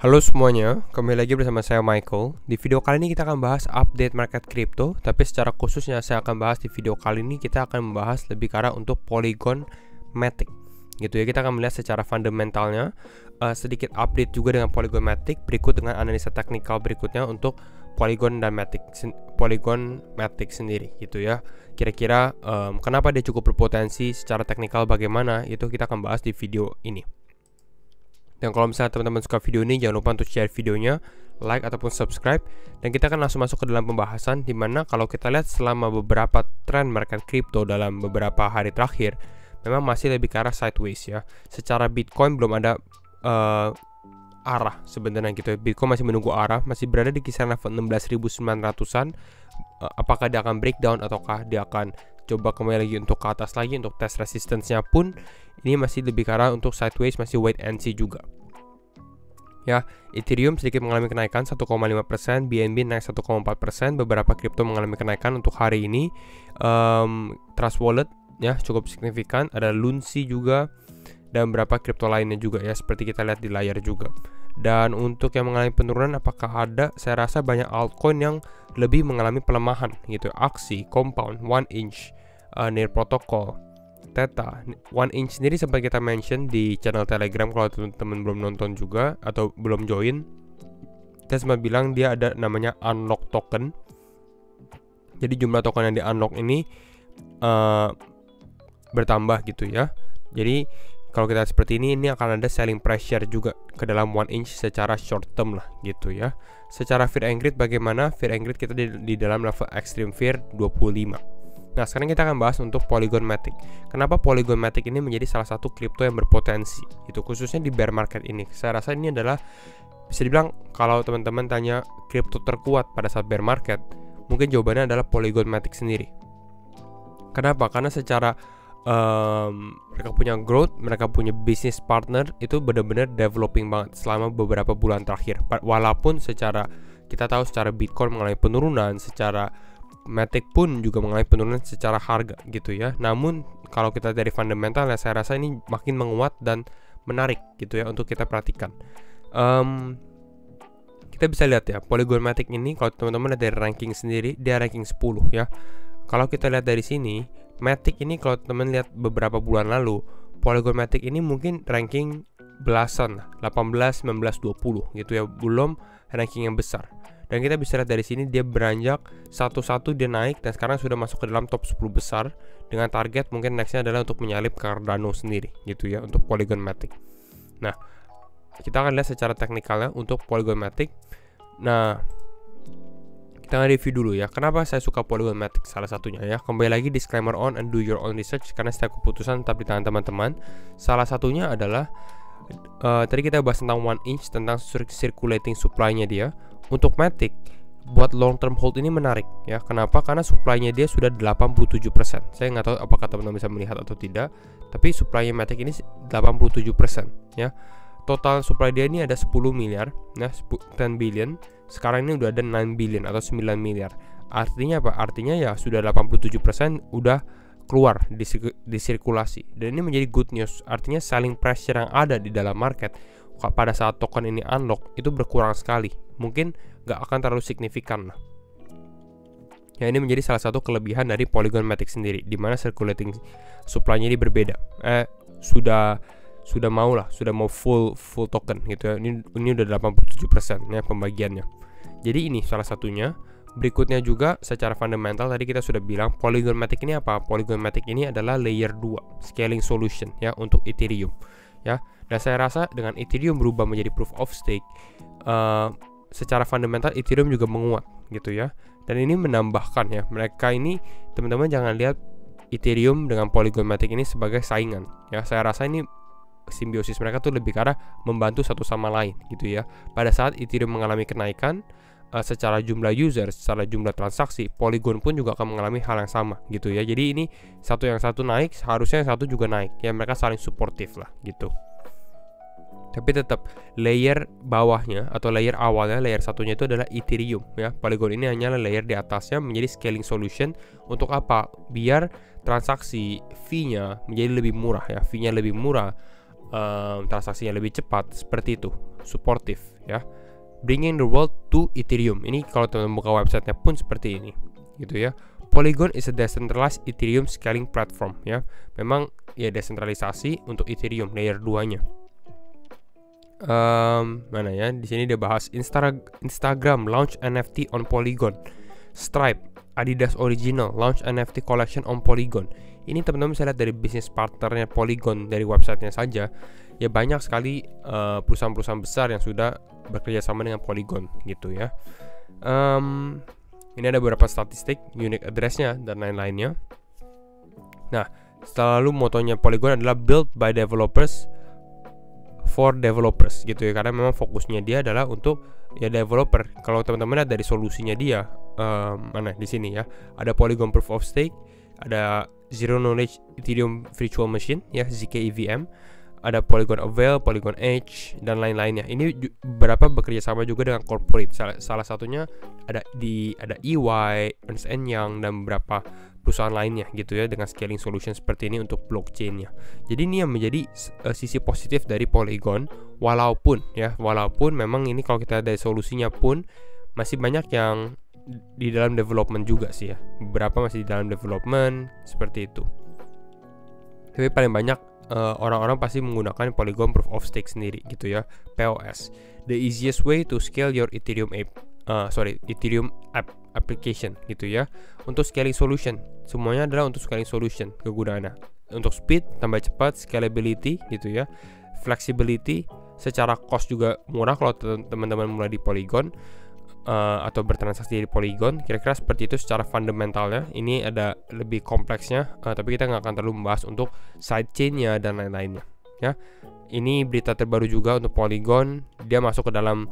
Halo semuanya, kembali lagi bersama saya Michael. Di video kali ini kita akan bahas update market crypto, tapi secara khususnya saya akan bahas di video kali ini kita akan membahas lebih ke arah untuk Polygon Matic. Gitu ya, kita akan melihat secara fundamentalnya, sedikit update juga dengan Polygon Matic, berikut dengan analisa teknikal berikutnya untuk Polygon Matic sendiri gitu ya. Kira-kira kenapa dia cukup berpotensi, secara teknikal bagaimana, itu kita akan bahas di video ini. Dan kalau misalnya teman-teman suka video ini, jangan lupa untuk share videonya, like ataupun subscribe. Dan kita akan langsung masuk ke dalam pembahasan, dimana kalau kita lihat selama beberapa tren market crypto dalam beberapa hari terakhir, memang masih lebih ke arah sideways ya. Secara Bitcoin belum ada arah sebenarnya gitu ya. Bitcoin masih menunggu arah, masih berada di kisaran level 16.900-an. Apakah dia akan breakdown ataukah dia akan coba kembali lagi untuk ke atas lagi untuk tes resistance-nya pun ini masih lebih ke arah untuk sideways, masih wait and see juga. Ya, Ethereum sedikit mengalami kenaikan 1,5%, BNB naik 1,4%, beberapa kripto mengalami kenaikan untuk hari ini. Trust Wallet ya cukup signifikan, ada Lunsi juga dan beberapa kripto lainnya juga ya seperti kita lihat di layar juga. Dan untuk yang mengalami penurunan apakah ada? Saya rasa banyak altcoin yang lebih mengalami pelemahan gitu. Axie, Compound, 1inch, Near Protocol, Theta. 1inch sendiri sempat kita mention di channel Telegram kalau teman-teman belum nonton juga atau belum join. Kita sempat bilang dia ada namanya unlock token. Jadi jumlah token yang di unlock ini bertambah gitu ya. Jadi kalau kita seperti ini akan ada selling pressure juga ke dalam 1inch secara short term lah gitu ya. Secara fear and greed bagaimana? Fear and greed kita di dalam level extreme fear 25. Nah sekarang kita akan bahas untuk Polygon Matic. Kenapa Polygon Matic ini menjadi salah satu kripto yang berpotensi? Itu khususnya di bear market ini. Saya rasa ini adalah bisa dibilang kalau teman-teman tanya kripto terkuat pada saat bear market, mungkin jawabannya adalah Polygon Matic sendiri. Kenapa? Karena secara mereka punya growth, mereka punya business partner itu benar-benar developing banget selama beberapa bulan terakhir. Walaupun secara kita tahu secara Bitcoin mengalami penurunan, secara Matic pun juga mengalami penurunan secara harga gitu ya. Namun kalau kita dari fundamental ya saya rasa ini makin menguat dan menarik gitu ya untuk kita perhatikan. Kita bisa lihat ya Polygon Matic ini kalau teman-teman lihat dari ranking sendiri dia ranking 10 ya. Kalau kita lihat dari sini Matic ini kalau teman lihat beberapa bulan lalu Polygon Matic ini mungkin ranking belasan 18, 19, 20 gitu ya, belum ranking yang besar. Dan kita bisa lihat dari sini dia beranjak satu-satu dia naik dan sekarang sudah masuk ke dalam top 10 besar dengan target mungkin nextnya adalah untuk menyalip Cardano sendiri gitu ya untuk Polygon Matic. Nah kita akan lihat secara teknikalnya untuk Polygon Matic. Nah kita review dulu ya kenapa saya suka Polygon Matic salah satunya ya. Kembali lagi disclaimer on and do your own research karena setiap keputusan tetap di tangan teman-teman. Salah satunya adalah tadi kita bahas tentang 1inch, tentang circulating supply-nya dia. Untuk Matic buat long term hold ini menarik ya. Kenapa? Karena supply-nya dia sudah 87%. Saya nggak tahu apakah teman-teman bisa melihat atau tidak, tapi supply-nya Matic ini 87% ya. Total supply dia ini ada 10 miliar ya, 10 billion. Sekarang ini udah ada 9 billion atau 9 miliar. Artinya apa? Artinya ya sudah 87% udah keluar di sirkulasi. Dan ini menjadi good news. Artinya selling pressure yang ada di dalam market pada saat token ini unlock itu berkurang sekali. Mungkin nggak akan terlalu signifikan lah. Ya ini menjadi salah satu kelebihan dari Polygon Matic sendiri, di mana circulating supply-nya ini berbeda. Sudah mau full token gitu ya. Ini udah 87% ya pembagiannya. Jadi ini salah satunya. Berikutnya juga secara fundamental tadi kita sudah bilang Polygon Matic ini apa? Polygon Matic ini adalah layer 2 scaling solution ya untuk Ethereum ya. Dan saya rasa dengan Ethereum berubah menjadi proof of stake, secara fundamental Ethereum juga menguat gitu ya. Dan ini menambahkan ya, mereka ini teman-teman jangan lihat Ethereum dengan Polygon Matic ini sebagai saingan ya. Saya rasa ini simbiosis mereka tuh lebih ke arah membantu satu sama lain gitu ya. Pada saat Ethereum mengalami kenaikan secara jumlah user, secara jumlah transaksi, Polygon pun juga akan mengalami hal yang sama gitu ya. Jadi ini yang satu naik, seharusnya yang satu juga naik ya, mereka saling suportif lah gitu. Tapi tetap layer bawahnya atau layer awalnya, layer satunya itu adalah Ethereum ya. Polygon ini hanyalah layer di atasnya menjadi scaling solution. Untuk apa? Biar transaksi fee-nya menjadi lebih murah ya. Fee-nya lebih murah, transaksinya lebih cepat, seperti itu, supportive ya. Bringing the world to Ethereum. Ini kalau teman-teman buka websitenya pun seperti ini, gitu ya. Polygon is a decentralized Ethereum scaling platform ya. Memang ya desentralisasi untuk Ethereum layer 2-nya. Mana ya? Di sini dia bahas Instagram launch NFT on Polygon. Stripe, Adidas Original launch NFT collection on Polygon. Ini teman-teman bisa lihat dari bisnis partnernya Polygon, dari websitenya saja. Ya banyak sekali perusahaan-perusahaan besar yang sudah bekerja sama dengan Polygon gitu ya. Ini ada beberapa statistik, unique address-nya dan lain-lainnya. Nah, selalu motonya Polygon adalah built by developers for developers gitu ya, karena memang fokusnya dia adalah untuk ya developer. Kalau teman-teman lihat dari solusinya dia, mana di sini ya, ada Polygon Proof of Stake, ada Zero Knowledge Ethereum Virtual Machine ya, ZK-EVM, ada Polygon Avail, Polygon Edge dan lain-lainnya. Ini beberapa bekerja sama juga dengan corporate. Salah satunya ada EY, Ernst & Young dan beberapa perusahaan lainnya gitu ya, dengan scaling solution seperti ini untuk blockchain-nya. Jadi ini yang menjadi sisi positif dari Polygon, walaupun memang ini kalau kita dari solusinya pun masih banyak yang di dalam development juga sih ya. Beberapa masih di dalam development seperti itu. Tapi paling banyak orang-orang pasti menggunakan Polygon Proof of Stake sendiri gitu ya, POS. The easiest way to scale your Ethereum application gitu ya. Untuk scaling solution, semuanya adalah untuk scaling solution kegunaannya. Untuk speed, tambah cepat, scalability gitu ya, flexibility, secara cost juga murah kalau teman-teman mulai di Polygon atau bertransaksi di Polygon. Kira-kira seperti itu secara fundamentalnya. Ini ada lebih kompleksnya, tapi kita nggak akan terlalu membahas untuk sidechainnya dan lain-lainnya ya. Ini berita terbaru juga untuk Polygon, dia masuk ke dalam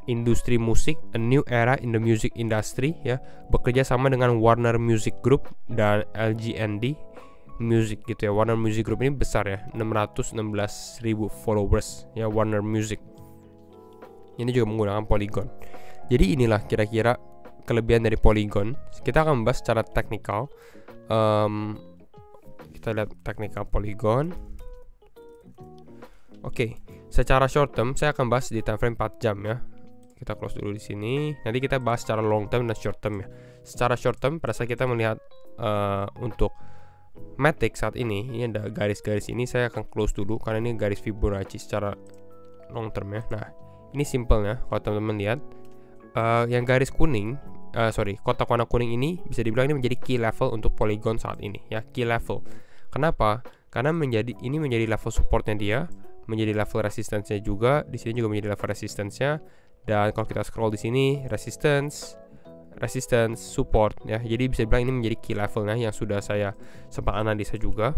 industri musik, a new era in the music industry ya, bekerja sama dengan Warner Music Group dan LGND Music gitu ya. Warner Music Group ini besar ya, 616.000 followers ya, Warner Music. Ini juga menggunakan Polygon. Jadi inilah kira-kira kelebihan dari Polygon. Kita akan membahas secara teknikal. Kita lihat teknikal Polygon. Oke, secara short term saya akan bahas di time frame 4 jam ya. Kita close dulu di sini. Nanti kita bahas secara long term dan short term ya. Secara short term pada saat kita melihat untuk Matic saat ini ada garis-garis ini, saya akan close dulu karena ini garis Fibonacci secara long term ya. Nah, ini simple ya. Kalau teman-teman lihat yang garis kuning, kotak warna kuning ini bisa dibilang ini menjadi key level untuk Polygon saat ini ya, key level. Kenapa? Karena ini menjadi level supportnya dia, menjadi level resistance-nya juga. Di sini juga menjadi level resistance-nya. Dan kalau kita scroll di sini, resistance, support ya. Jadi bisa dibilang ini menjadi key levelnya yang sudah saya sempat analisa juga.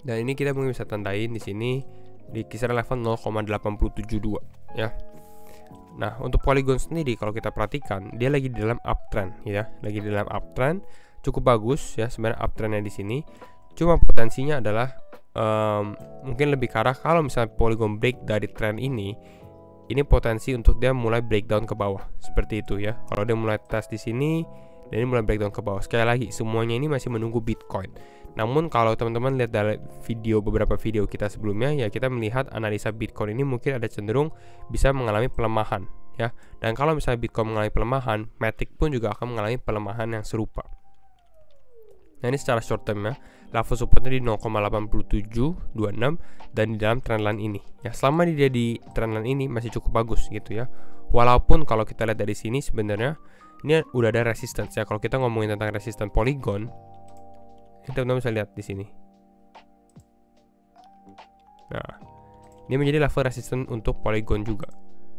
Dan ini kita mungkin bisa tandain di sini di kisaran level 0,872 ya. Nah, untuk Polygon sendiri kalau kita perhatikan, dia lagi di dalam uptrend ya, lagi di dalam uptrend cukup bagus ya sebenarnya uptrendnya di sini. Cuma potensinya adalah mungkin lebih ke arah kalau misalnya Polygon break dari trend ini potensi untuk dia mulai breakdown ke bawah seperti itu ya. Kalau dia mulai tes di sini dan ini mulai breakdown ke bawah, sekali lagi semuanya ini masih menunggu Bitcoin. Namun kalau teman-teman lihat dari beberapa video kita sebelumnya ya, kita melihat analisa Bitcoin ini mungkin ada cenderung bisa mengalami pelemahan ya. Dan kalau misalnya Bitcoin mengalami pelemahan, Matic pun juga akan mengalami pelemahan yang serupa. Nah, ini secara short term ya, level supportnya di 0,8726 dan di dalam trendline ini ya. Selama dia di trendline ini masih cukup bagus gitu ya. Walaupun kalau kita lihat dari sini sebenarnya ini udah ada resistance ya. Kalau kita ngomongin tentang resistance Polygon, teman-teman bisa lihat di sini. Nah, ini menjadi level resistance untuk Polygon juga.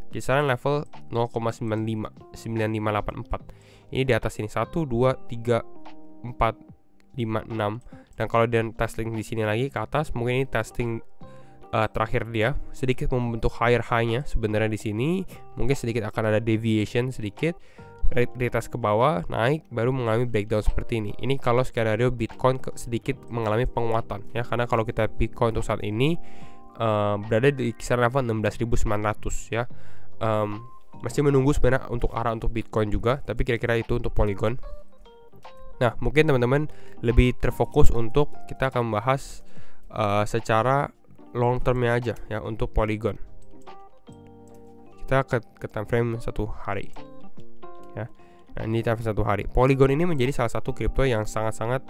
Kisaran level 0,959584. Ini di atas ini 1 2 3 4 5, 6. Dan kalau dia testing di sini lagi ke atas, mungkin ini testing terakhir dia, sedikit membentuk higher high-nya sebenarnya di sini. Mungkin sedikit akan ada deviation sedikit, retest ke bawah, naik, baru mengalami breakdown seperti ini. Ini kalau skenario Bitcoin sedikit mengalami penguatan ya, karena kalau kita Bitcoin untuk saat ini berada di kisaran level 16.900 ya. Masih menunggu sebenarnya untuk arah untuk Bitcoin juga, tapi kira-kira itu untuk Polygon. Nah, mungkin teman-teman lebih terfokus untuk kita akan membahas secara long termnya aja ya untuk Polygon. Kita ke time frame 1 hari ya. Nah, ini time frame 1 hari. Polygon ini menjadi salah satu kripto yang sangat-sangat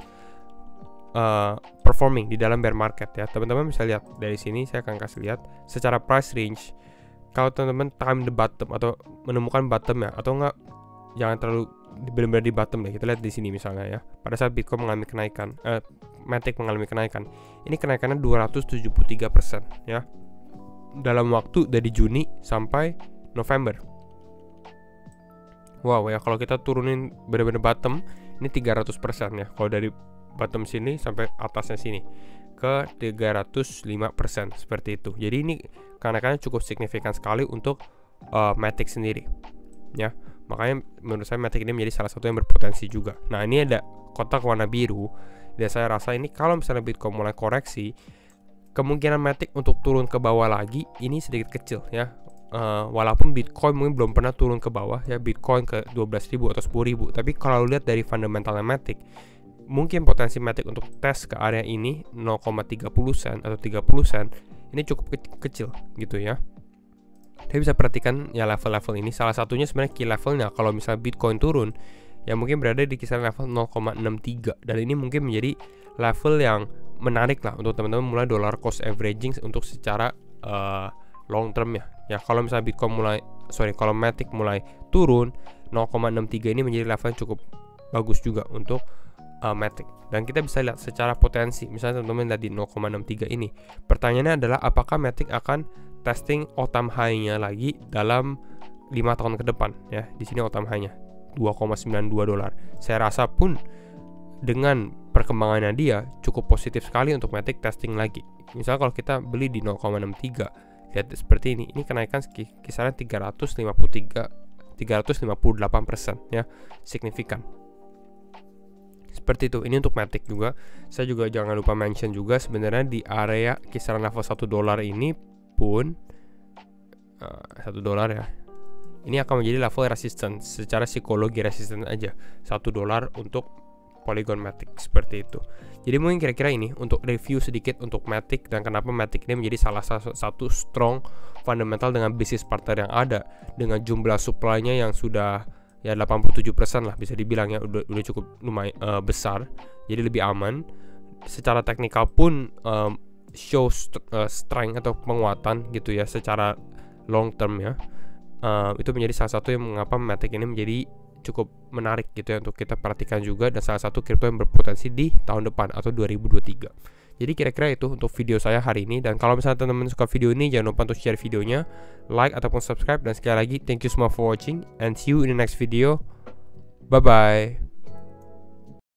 performing di dalam bear market ya. Teman-teman bisa lihat dari sini, saya akan kasih lihat secara price range. Kalau teman-teman time the bottom atau menemukan bottom ya, atau enggak jangan terlalu benar-benar di bottom deh. Kita lihat di sini misalnya ya. Pada saat Bitcoin mengalami kenaikan, Matic mengalami kenaikan. Ini kenaikannya 273% ya. Dalam waktu dari Juni sampai November. Wow ya, kalau kita turunin benar-benar bottom, ini 300% ya. Kalau dari bottom sini sampai atasnya sini ke 305% seperti itu. Jadi ini kenaikannya cukup signifikan sekali untuk Matic sendiri ya. Makanya menurut saya Matic ini menjadi salah satu yang berpotensi juga. Nah, ini ada kotak warna biru. Dan saya rasa ini kalau misalnya Bitcoin mulai koreksi, kemungkinan Matic untuk turun ke bawah lagi ini sedikit kecil ya. Walaupun Bitcoin mungkin belum pernah turun ke bawah ya, Bitcoin ke 12.000 atau 10.000, tapi kalau lihat dari fundamentalnya Matic, mungkin potensi Matic untuk tes ke area ini 0,30 sen atau 30 sen ini cukup kecil gitu ya. Tapi bisa perhatikan ya level-level ini, salah satunya sebenarnya key levelnya kalau misalnya Bitcoin turun ya mungkin berada di kisaran level 0,63, dan ini mungkin menjadi level yang menarik lah untuk teman-teman mulai dollar cost averaging untuk secara long term ya. Kalau misalnya kalau Matic mulai turun 0,63 ini menjadi level yang cukup bagus juga untuk Matic. Dan kita bisa lihat secara potensi, misalnya teman-teman lihat di 0,63 ini. Pertanyaannya adalah apakah Matic akan testing all-time high-nya lagi dalam 5 tahun ke depan ya. Di sini all-time high-nya $2,92. Saya rasa pun dengan perkembangannya dia cukup positif sekali untuk Matic testing lagi. Misalnya kalau kita beli di 0,63, lihat seperti ini kenaikan kisaran 358% ya, signifikan. Seperti itu. Ini untuk Matic juga. Saya juga jangan lupa mention juga sebenarnya di area kisaran level $1 ini pun $1 ya. Ini akan menjadi level resistance, secara psikologi resistance aja. $1 untuk Polygon Matic seperti itu. Jadi mungkin kira-kira ini untuk review sedikit untuk Matic dan kenapa Matic ini menjadi salah satu strong fundamental dengan bisnis partner yang ada, dengan jumlah supply-nya yang sudah ya 87% lah bisa dibilang ya, udah cukup lumayan besar, jadi lebih aman. Secara teknikal pun show strength atau penguatan gitu ya secara long term ya. Itu menjadi salah satu yang mengapa Matic ini menjadi cukup menarik gitu ya untuk kita perhatikan juga, dan salah satu kripto yang berpotensi di tahun depan atau 2023. Jadi kira-kira itu untuk video saya hari ini. Dan kalau misalnya teman-teman suka video ini, jangan lupa untuk share videonya, like ataupun subscribe. Dan sekali lagi thank you semua for watching and see you in the next video. Bye bye.